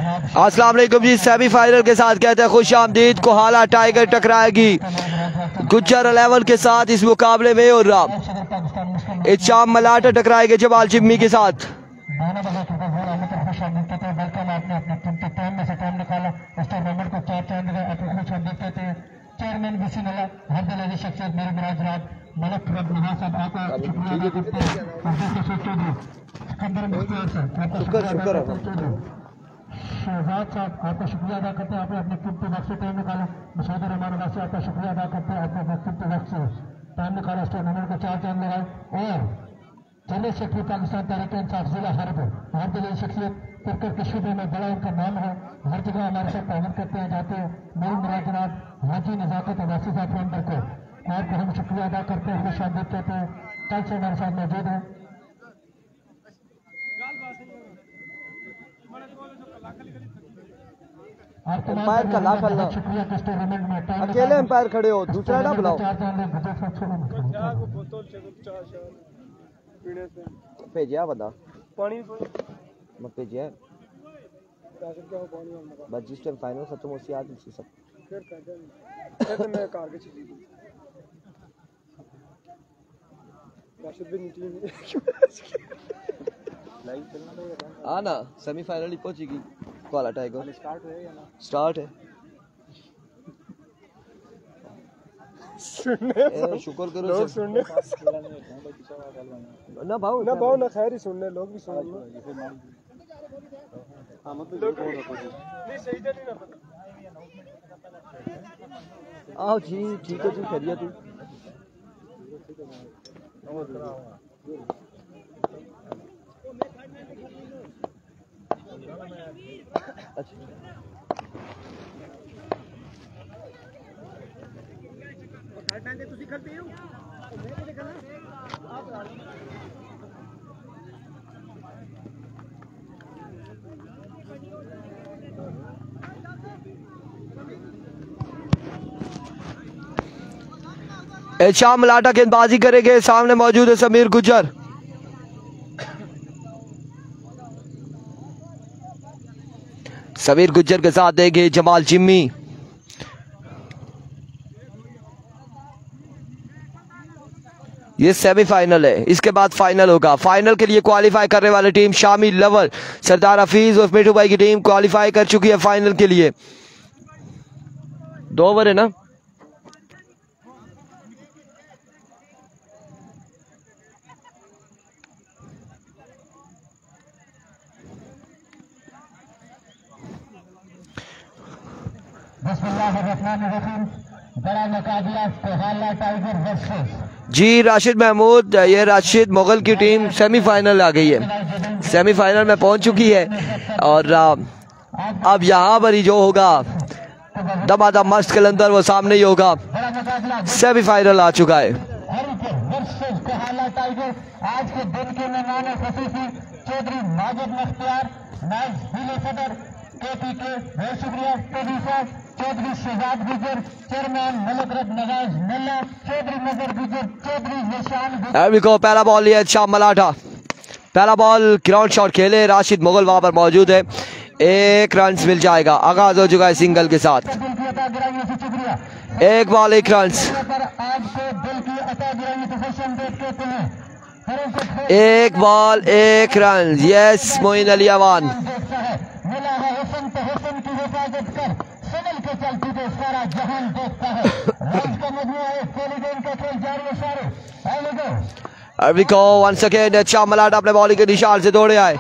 अस्सलाम वालेकुम जी। सेमीफाइनल के साथ कहते हैं खुश आमदीद। कोहाला टाइगर टकराएगी गुज्जर 11 के साथ इस मुकाबले में, और इचाम मलाटा टकराएंगे जमाल जिम्मी के साथ। चेयरमैन बीसी नला हरदल अली शख्सियत मेरे मिराज रात मलक रब नहा साहब आपका शुक्रिया अदा करते हैं। सिकंदर मुख्तार साहब आपका शुक्रिया अदा करते हैं। शहजाद साहब आपका शुक्रिया अदा करते हैं, आपने अपने कीमती वक्त से टाइम निकाला। मसूद रहमान वासी आपका शुक्रिया अदा करते हैं, आपने अपने कीमती वक्त से टाइम निकाला, इस टूर्नामेंट को 4 चांद लगाए। और जनरल सेक्रेटरी पाकिस्तान तहरीक इंसाफ जिला हरद हरदल अली शख्सियत क्रिकेट के शुबे में बड़ा उनका नाम है, हर जगह हमारे साथ ताउन करते हैं जाते हैं। मेरी मेरा जनाब हाजी नजाकत अब्बासी साहब फ्रेंडर को आपको हम शुक्रिया अदा करते हैं, खुश आमदीद कहते हैं। कल से हमारे साथ मौजूद हैं। एम्पायर का लाख अल्लाह, शुक्रिया किस टूर्नामेंट में अकेले एम्पायर खड़े हो, दूसरा ना बुलाओ। भेजिया बता पानी मैं भेजिया बस जिस टाइम फाइनल खत्म हो याद उसी सब फिर मैं कार के चली राशिद भी नीचे आ ना सेमीफाइनल ही पहुंचेगी। कोहाला टाइगर स्टार्ट है या ना? स्टार्ट है। सुनने शुक्र करो लोग सुनने ना भाव ना खैर ही सुनने लोग भी सुन आओ जी ठीक है जी खैरियत है। अच्छा इचाम मलाटा गेंदबाजी करेंगे, सामने मौजूद है समीर गुज्जर। समीर गुज्जर के साथ देंगे जमाल जिम्मी। ये सेमीफाइनल है, इसके बाद फाइनल होगा। फाइनल के लिए क्वालिफाई करने वाली टीम शामी लवर सरदार हफीज और मिठू भाई की टीम क्वालिफाई कर चुकी है फाइनल के लिए। 2 ओवर है ना? बड़ा मुकाबला कोहाला टाइगर वर्सेस जी राशिद महमूद। ये राशिद मुगल की टीम सेमीफाइनल आ गई है, सेमीफाइनल में पहुंच चुकी है। और अब यहाँ पर ही जो होगा दमादम मस्त कलंदर वो सामने ही होगा। सेमीफाइनल आ चुका है। कोहाला टाइगर आज के दिन के मेहमान खसूसी चौधरी माजिद मुख्तार नाइब जिले सदर KPK बहुत शुक्रिया। प्रोड्यूसर चौधरी शहजाद गुजर, चेयरमैन मलक रब नवाज नल्ला, चौधरी नजर गुजर, चौधरी निशान गुजर। पहला बॉल लिया इचाम मलाटा, पहला बॉल ग्राउंड शॉट खेले, राशिद मुगल वहां पर मौजूद है। 1 रन मिल जाएगा। आगाज हो चुका है सिंगल के साथ। 1 ball 1 run. 1 ball 1 run. Yes Moin Ali Awan. Once again इचाम मलाटा अपने बॉलिंग के निशान से दौड़े आए।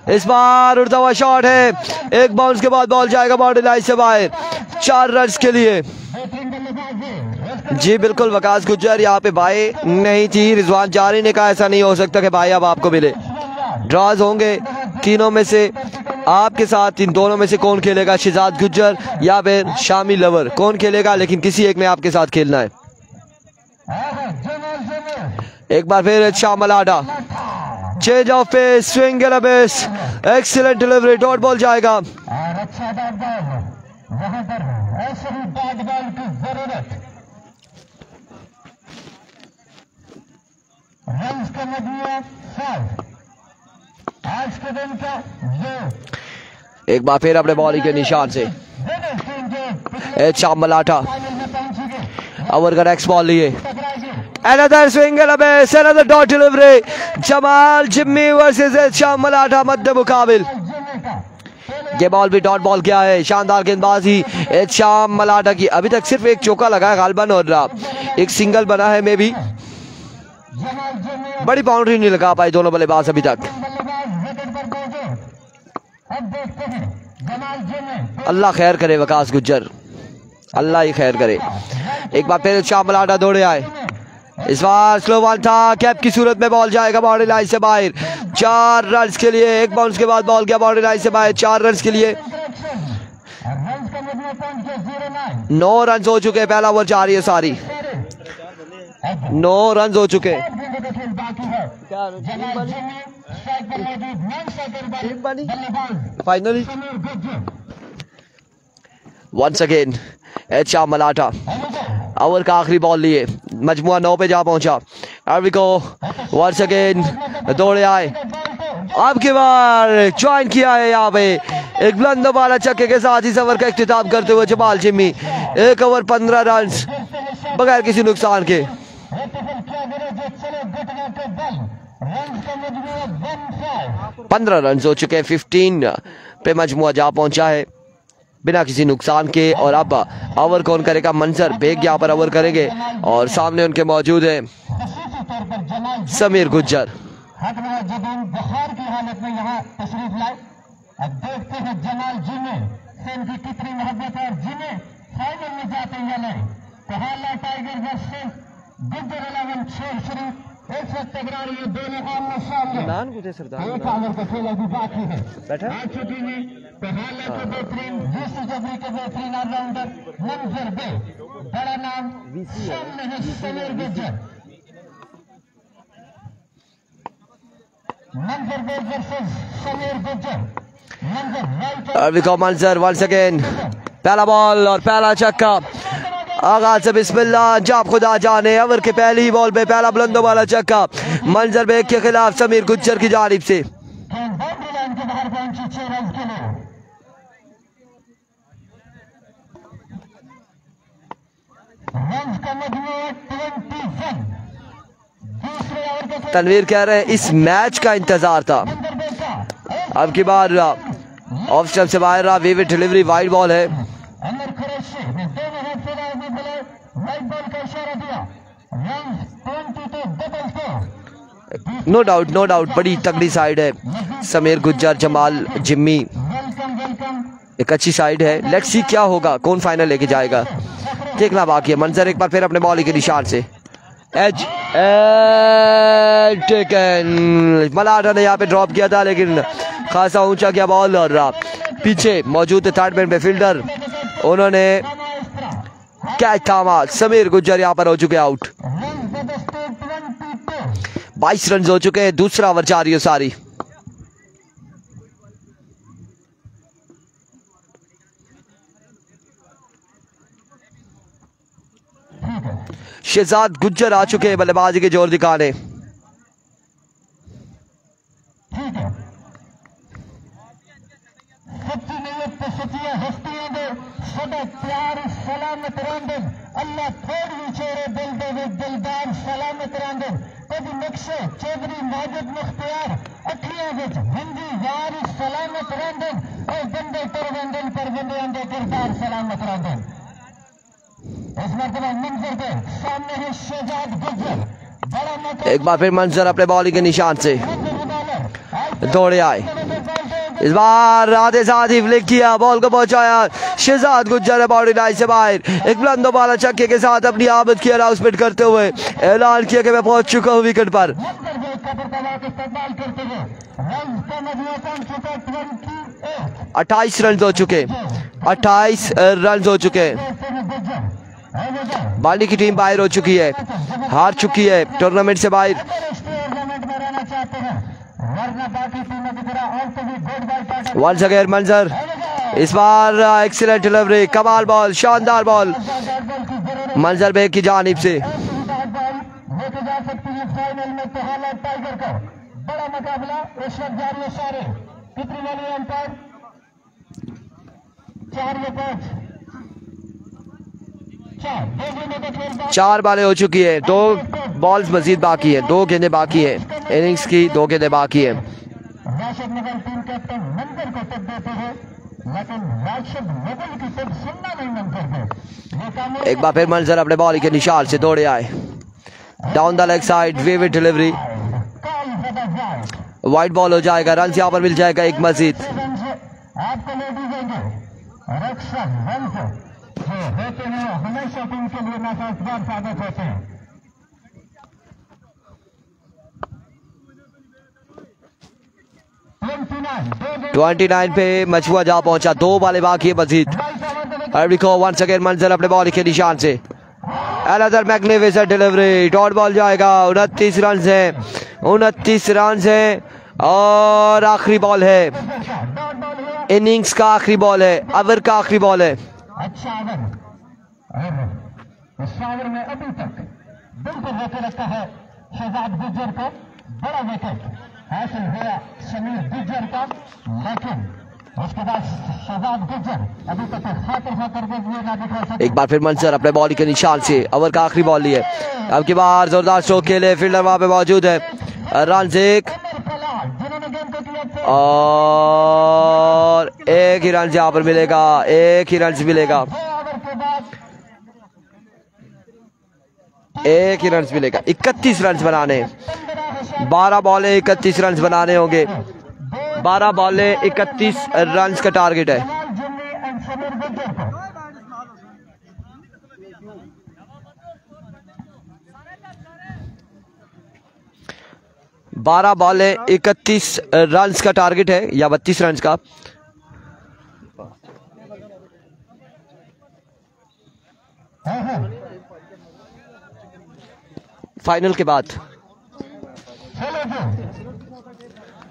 इस बार उड़ता हुआ शॉट है, 1 बाउंस के बाद बॉल जाएगा बाउंड्री लाइन से बाहर। 4 रन के लिए। जी बिल्कुल वकास गुज्जर यहाँ पे भाई नहीं थी। रिजवान जारी ने कहा ऐसा नहीं हो सकता कि भाई अब आपको मिले। ड्रॉज होंगे तीनों में से, आपके साथ इन दोनों में से कौन खेलेगा? शहजाद गुज्जर या फिर शामी लवर, कौन खेलेगा? लेकिन किसी एक ने आपके साथ खेलना है। एक बार फिर इचाम मलाटा, change of pace, swing and a base, excellent delivery, dot ball जाएगा। अच्छा डॉट बॉल वहां पर ऐसे ही डॉट बॉल की जरूरत। रन्स का मजमूआ 5 आज के दिन का ये एक बार फिर अपने बॉलिंग के निशान से शाम मलाठा ओवर का नेक्स्ट बॉल लिए another swing and a miss, another dot delivery. Jamal Jimmy versus शाम मलाठा मध्य मुकाबिल। ये बॉल भी डॉट बॉल किया है, शानदार गेंदबाजी शाम मलाठा की। अभी तक सिर्फ एक चौका लगा है गालबन और एक सिंगल बना है मे भी। बड़ी बाउंड्री नहीं लगा पाए दोनों बल्लेबाज अभी तक। अल्लाह खैर करे वकास गुज्जर, अल्लाह ही खैर करे। एक बार फिर शाम मलाठा दौड़े आए, इस बार स्लो बॉल था, कैप की सूरत में बॉल जाएगा बाउंड्री लाइन से बाहर। 4 रन के लिए, एक बाउंस के बाद बॉल गया बाउंड्री लाइन से बाहर। 4 रन के लिए 9 रन हो चुके, पहला ओवर जारी है सारी। 9 रन हो चुके। फाइनली वंस अगेन शाम मलाठा ओवर का आखिरी बॉल लिए, मजमुआ 9 पे जा पहुंचा। वंस अगेन दौड़े आए, अब की बार ज्वाइन किया है यहाँ पे एक बुलंद वाला छक्के के साथ इस ओवर का इख्तिताम करते हुए जमाल जिम्मी। 1 ओवर 15 रन बगैर किसी नुकसान के। 15 रन हो चुके हैं, 15 पे मजमुआ जा पहुंचा है बिना किसी नुकसान के। और अब ओवर कौन करेगा? मंजर बेग यहाँ पर ओवर करेंगे और सामने उनके मौजूद है समीर गुज्जर। बुखार की हालत में यहाँ तशरीफ लाए। अब देखते हैं जमाल जिम्मी से इनकी कितनी मोहब्बत है और जिम्मी फाइनल में जाते हैं या नहीं। पहला टाइगर वर्सेस गुज्जर 11 शेर शरीफ एक वक्त तकरार, ये दोनों आमने सामने। एक ओवर का खेल अभी बाकी है। आज छुट्टी में पहला के बेहतरीन, दूसरी जबरी के बेहतरीन ऑलराउंडर मंजर बेग, बड़ा नाम सामने है समीर गुज्जर। मंजर बेग वर्सेस समीर गुज्जर। मंजर वंस अगेन, पहला बॉल और पहला छक्का। आगाज से बिस्मिल्लाह, जाप खुदा जाने। ओवर के पहली ही बॉल पे पहला बुलंदों वाला छक्का मंजर बेग के खिलाफ समीर गुज्जर की जानिब से। तनवीर कह रहे हैं इस मैच का इंतजार था। अब की बार ऑफ स्टंप से बाहर रहा, विविड डिलीवरी, वाइड बॉल है। नो डाउट, नो डाउट, बड़ी तगड़ी साइड है समीर गुज्जर जमाल जिम्मी, एक अच्छी साइड है। लेट्स सी क्या होगा, कौन फाइनल लेके जाएगा, देखना बाकी है। मंजर एक बार फिर अपने बॉलिंग के निशान से एज टेकन। मलाठा ने यहाँ पे ड्रॉप किया था लेकिन खासा ऊंचा किया बॉल और पीछे मौजूद थर्ड मैन पे फील्डर, उन्होंने कैच थामा। समीर गुज्जर यहाँ पर हो चुके आउट। 22 रन हो चुके हैं, दूसरा ओवर जारी है सारी। शहजाद गुज्जर आ चुके हैं बल्लेबाजी के जोर दिखाने। अल्लाह थोड़ी चेहरे दिल दे दिलदार सलामत रांदे कभी नक्शे चौधरी माजिद मुख्तियार अखियां विच हिंदी यार सलामत रांदे और बंदे तरवंदन पर बंदे आंदे किरदार सलामत रांदे। इस मरतबा मंजर के सामने है शहजाद गुज्जर। बड़ा एक बार फिर मंजर अपने बॉलिंग के निशान से दौड़े आए, इस बार आधे साथ ही फ्लिक किया, बॉल को पहुंचाया शहजाद गुज्जर बाउंड्री लाइन से बाहर। एक बुलंदो वाला छक्के के साथ अपनी आमद की अनाउंसमेंट करते हुए ऐलान किया कि मैं पहुंच चुका हूं विकेट पर। 28 रन हो चुके, 28 रन हो चुके। बाली की टीम बाहर हो चुकी है, हार चुकी है टूर्नामेंट से बाहर। वंस अगेन मंजर, इस बार एक्सीलेंट डिलीवरी, कमाल बॉल, शानदार बॉल मंजर बेग की जानिब से। बड़ा मुकाबला इस वक्त जारी है सारे। कितनी वाली अंपायर 4 बॉलें हो चुकी है, 2 बॉल्स मजीद बाकी है, 2 गेंदें बाकी है इनिंग्स की, 2 गेंदें बाकी है। राशिद मुगल टीम कैप्टन मंजर को टिप देते हैं, लेकिन राशिद मुगल की टिप सुनना नहीं मंजर को। एक बार फिर मंजर अपने बॉल के निशान से दौड़े आए, down the leg side, vivid delivery, wide ball हो जाएगा, रन यहाँ पर मिल जाएगा एक मजीद। आपको ले दीजिएंगे रक्षा रन जो होते हैं हमेशा टीम के लिए नासाजगार साबित होते हैं। 29 पे मछुआ जा पहुंचा, 2 बॉलें बाकी है मजीद। वंस अगेन मंजर अपने बॉल के निशान से, another magnificent delivery, dot ball जाएगा। 29 रन है, 29 रन है और आखिरी बॉल है, इनिंग्स का आखिरी बॉल है, ओवर का आखिरी बॉल है। अच्छा ओवर में अभी तक बिल्कुल रोके रखा है शहजाद गुज्जर को, बड़ा विकेट हासिल हुआ समीर गुज्जर का, लेकिन उसके बाद शहजाद गुज्जर अभी तक खातर ना दिखा सके। एक बार फिर मंजर अपने बॉल के निशान से ओवर का आखिरी बॉल लिए, अब की बार जोरदार स्ट्रोक खेले, फील्डर वहां पे मौजूद है, रन एक और एक ही रन यहाँ पर मिलेगा, एक ही रन मिलेगा, एक ही रन मिलेगा। 31 रन बनाने, 12 बॉलें 31 रन बनाने होंगे, 12 बॉलें 31 रन का टारगेट है। बारह बॉलें 31 रन का टारगेट है या 32 रन का। फाइनल के बाद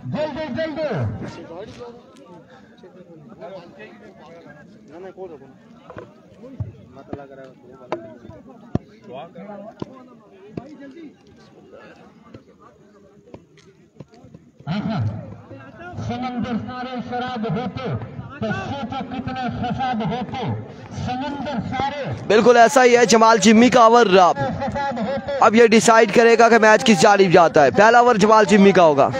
जल्दी जल्दी समंदर सारे शराब होते तो सोचो कितने फसाद होते, समंदर सारे। बिल्कुल ऐसा ही है, जमाल जिम्मी का ओवर अब ये डिसाइड करेगा कि मैच किस जानिब जाता है। पहला ओवर जमाल जिम्मी का होगा, और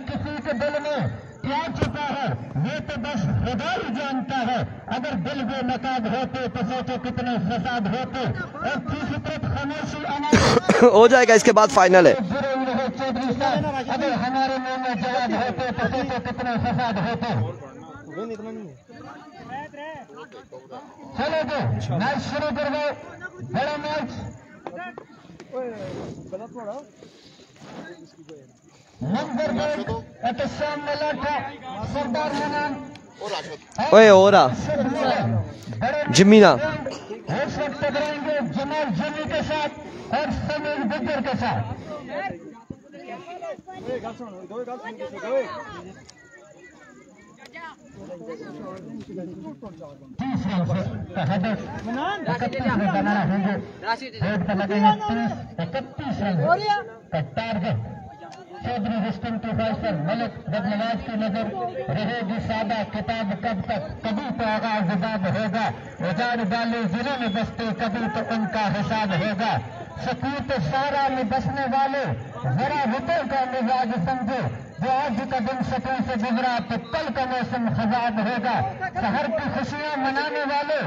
किसी के दिल में क्या छुपा है ये तो बस खुदा ही जानता है। अगर दिल में नकाब होते तो सोचो कितने फसाद होते। और दूसरी तरफ खामोशी हो जाएगा, इसके बाद फाइनल है। चौधरी साहब, अगर हमारे मुंह में जवाब होते तो सोचो कितने फसाद होते। चलो जी मैच शुरू कर दो, बड़ा मैच। नंबर 2 एहतसाम मलाठा, सरदार मनान ओए हो रहा जिम्मी ना इस वक्त टकराएंगे जमाल जिम्मी के साथ और समीर गुज्जर के साथ। बनाना होंगे, बोर्ड पर लगेगा 30-31 रन का टारगेट। चौधरी रिस्टम के पर मलिक बदनवाज की नजर रहेगी सादा, किताब कब तक, कभी तो आगाज बाब होगा। उजाड़ डाले जिले में बसते, कभी तो उनका हिसाब होगा। सकूत सारा में बसने वाले जरा रुपए का मिजाज समझो, जो आज का दिन सकून से गुजरा तो कल का मौसम खजाब होगा। शहर की खुशियां मनाने वाले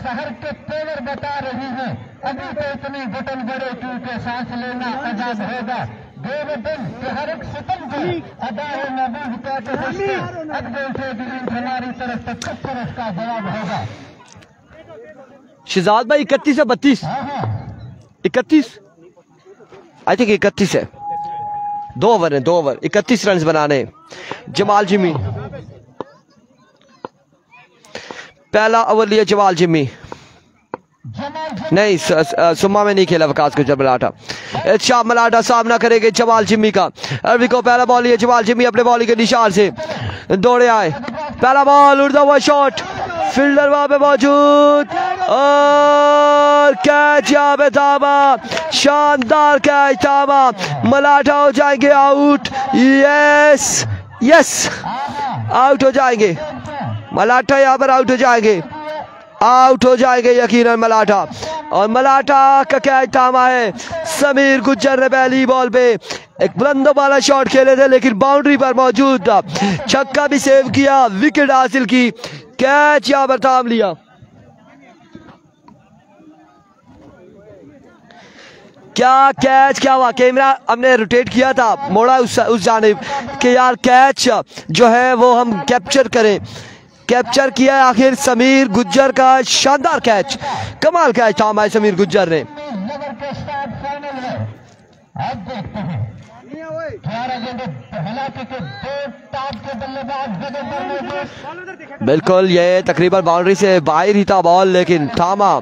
शहर के तेवर बता रही हैं, अभी तो इतने घुटन बड़े क्योंकि सांस लेना आजाद होगा। देव दिन के हर एक सितम को अदाए नबूज कहते हंसते, अब देखेगी हमारी तरफ से किस तरफ का जवाब होगा। शहजाद भाई 31 या 32? 31 आई थिंक 31 है। 2 ओवर है, 2 ओवर 31 रन बनाने। जमाल जिम्मी पहला ओवर लिया, जमाल जिम्मी नहीं सुम्मा में नहीं खेला वकास गुज्जर मलाठा। शाह मलाठा सामना करेंगे जमाल जिम्मी का। अरबी को पहला बॉल लिया, जमाल जिम्मी अपने बॉल के निशान से दौड़े आए, पहला बॉल उड़ता हुआ शॉट, फील्डर वहां पे मौजूद और कैच यहाँ पे थामा, शानदार कैच थामा, मलाठा हो जाएंगे आउट। यस यस आउट हो जाएंगे। मलाठा यहाँ पर आउट हो जाएंगे, आउट हो जाएंगे यकीनन मलाठा। और मलाठा का कैच थामा है समीर गुज्जर ने पहली बॉल पे एक बुलंद वाला शॉट खेले थे, लेकिन बाउंड्री पर मौजूद था, छक्का भी सेव किया, विकेट हासिल की, कैच यहाँ पर थाम लिया। क्या कैच, क्या हुआ, कैमरा हमने रोटेट किया था, मोड़ा उस जानिब कि यार कैच जो है वो हम कैप्चर करें, कैप्चर किया आखिर समीर गुज्जर का शानदार कैच, कमाल कैच थामा है समीर गुज्जर ने। बिल्कुल ये तकरीबन बाउंड्री से बाहर ही था बॉल, लेकिन थामा,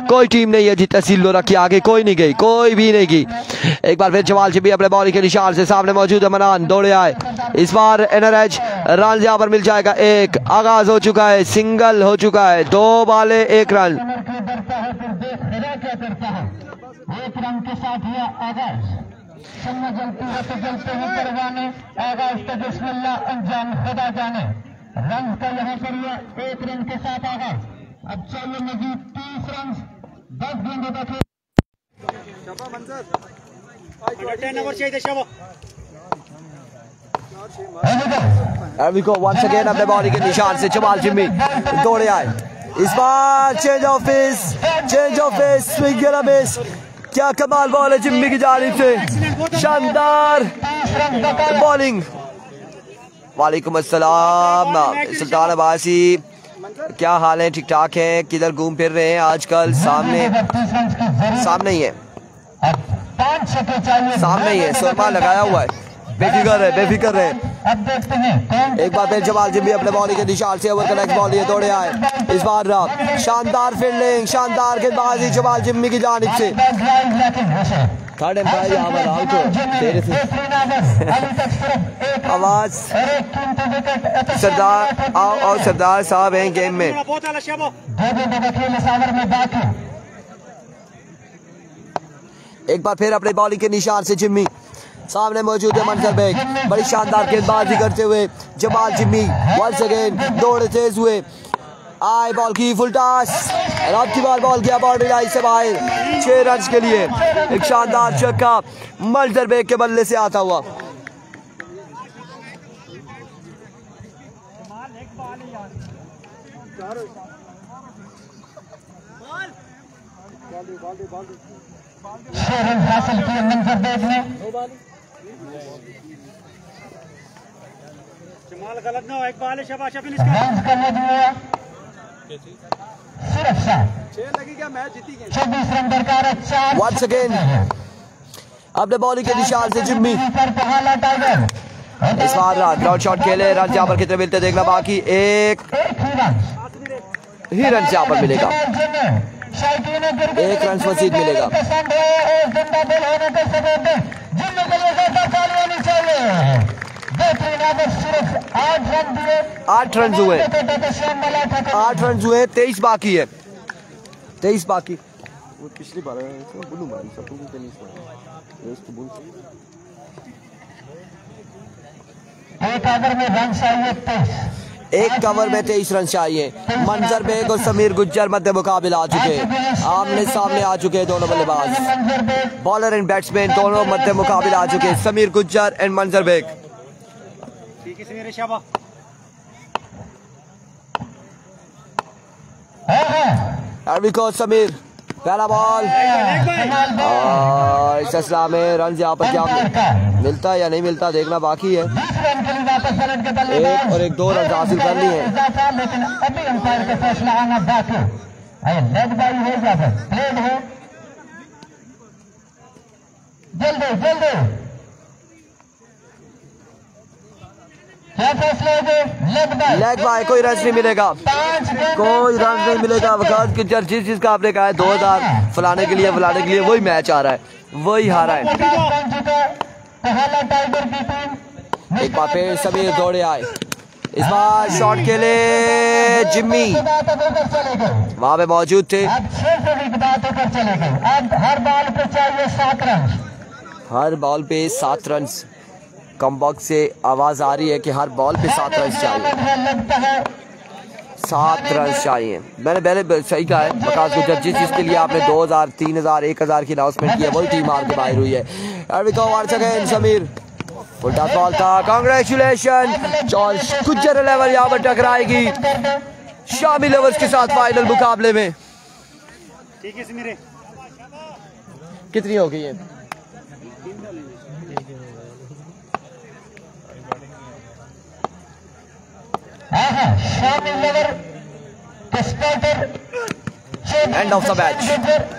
कोई टीम नहीं है जी तहसील लो रखी, आगे कोई नहीं गई, कोई भी नहीं गई। एक बार फिर जमाल भी अपने बॉलिंग के निशान से सामने मौजूद है, मनान दौड़े आए, इस बार एनआरएच रन यहाँ पर मिल जाएगा, एक आगाज हो चुका है, सिंगल हो चुका है, 2 बाले 1 रन। एक रन के साथ हुआ आगाज, जलते हैं परवाने, आगाज का बिस्मिल्लाह अंजाम खुदा जाने। रन का यहाँ पर हुआ 1 रन के साथ आगाज, अब चाहिए मजीद 30 रन, 10 गेंदों बचे। वंस अगेन अपने बॉलिंग के निशान से जमाल जिम्मी दौड़े आए, इस बार change of pace, swing and miss, क्या कमाल बॉल है जिम्मी की जानिब से, शानदार बॉलिंग। वालेकुम अस्सलाम सुल्तान अब्बासी, क्या हाल है, ठीक ठाक है, किधर घूम फिर रहे हैं आजकल? सामने ही है, सामने ही है, सुरमा लगाया हुआ है, बेफिक्र है। एक बार फिर जमाल जिम्मी अपने बॉलिंग के निशान से ओवर का नेक्स्ट बॉल ये दौड़े आए, इस बार शानदार फील्डिंग, शानदार गेंदबाजी जमाल जिम्मी की जानिब से। थर्ड एम्पायर यहाँ पर आउट हो तेरे से आवाज, सरदार आओ और सरदार साहब हैं गेम में। एक बार फिर अपने बॉलिंग के निशान से जिम्मी, सामने मौजूद है मंजर बेग, बड़ी शानदार गेंदबाजी करते हुए जमाल जिम्मी वंस अगेन दौड़े तेज हुए, आए बॉल की फुल टॉस, अब की बार बॉल किया बाउंड्री लाइन से बाहर, 6 रन के लिए एक शानदार छक्का मंजर बेग के बल्ले से आता हुआ। हासिल किए मंजर बेग ने, जमाल गलत ना हो, एक बॉल है शाबाश, फिनिश सुरक्षा 6 लगी, क्या मैच जीती गई, 24 रन दरकार है, 4 वंस अगेन अपने बॉलिंग के निशान से जिम्मी, इस बार ग्राउंड शॉट खेले, रन यहाँ पर कितने मिलते देखना बाकी, एक ही रन यहाँ पर मिलेगा, 1 रन मजीद मिलेगा। 8 रन हुए, 8 रन हुए, 23 बाकी है, 23 बाकी। वो पिछली बार एक ओवर में रन चाहिए 23, एक कवर में 23 रन चाहिए। मंजर बेग और समीर गुज्जर मध्य मुकाबला आ चुके, आमने सामने आ चुके हैं दोनों बल्लेबाज, बॉलर एंड बैट्समैन दोनों मध्य मुकाबला आ चुके हैं, समीर गुज्जर एंड मंजर बेग। समीर पहला बॉल, इस सिलसिला में रन यहाँ पर क्या मिलता है या नहीं मिलता देखना बाकी है, 1 और 2 रन हासिल कर लिए हैं। लेकिन अभी अंपायर का फैसला आना बाकी, लेग बाई हो जाए, प्लेड हो, जल्दी क्या फैसला है? लेग बाय, कोई रन नहीं मिलेगा, कोई रन नहीं मिलेगा। वकास की जिस जिसका आपने कहा है 2000 फलाने के लिए वही मैच आ रहा है, वही हारा है। एक बार फिर समीर दौड़े आए, इस बार शॉट के लिए जिम्मी वहां पे मौजूद थे। हर बॉल पे चाहिए 7 रन, हर बॉल पे 7 रन। कम बॉक्स से आवाज आ रही है कि हर बॉल पे 7 रन चाहिए। लगता है 7 रन चाहिए। मैंने पहले सही कहा है बकास को जज जिस के लिए आपने 2000 3000 1000 की अनाउंसमेंट की है वही टीम मार के बाहर हुई है। समीर फुल टॉस बॉल था, कांग्रेचुलेशन। जॉर्ज गुज्जर 11 यहाँ पर टकराएगी शामी लवर्स के साथ फाइनल मुकाबले में। ठीक है समीर, कितनी हो गई है? End of the match.